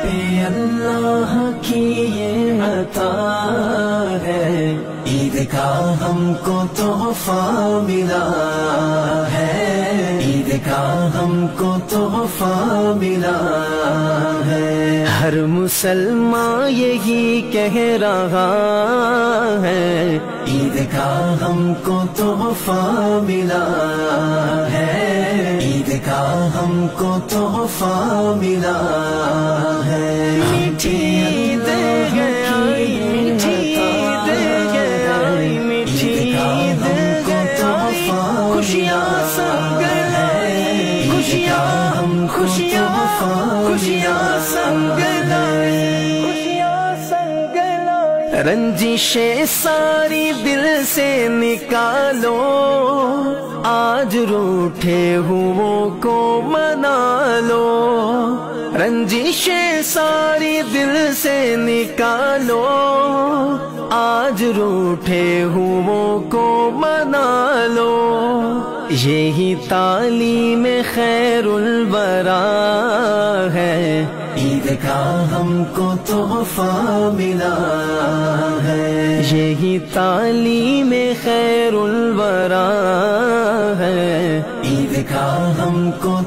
پہ اللہ کی یہ عطا ہے، عید کا ہم کو تحفہ ملا ہے، عید کا ہم کو تحفہ ملا ہے۔ ہر مسلمان یہی کہہ رہا ہے، عید کا ہم کو تحفہ ملا ہے، عید کا ہم کو تحفہ ملا ہے۔ میٹھی عید آئی، میٹھی عید آئی، میٹھی عید آئی، خوشیاں سنگ لائی، خوشیاں ہم خوشیاں خوشیاں سنگ لائی، خوشیاں سنگ لائی۔ رنجشیں ساری دل سے نکالو، آج روٹھے ہوں کو منا لو، رنجشیں ساری دل سے نکالو، آج روٹھے ہوں کو منا لو۔ یہی تعلیم خیر الورا ہے، عید کا ہم کو تحفہ ملا ہے، یہی تعلیم خیر الورا ہے، عید کا ہم کو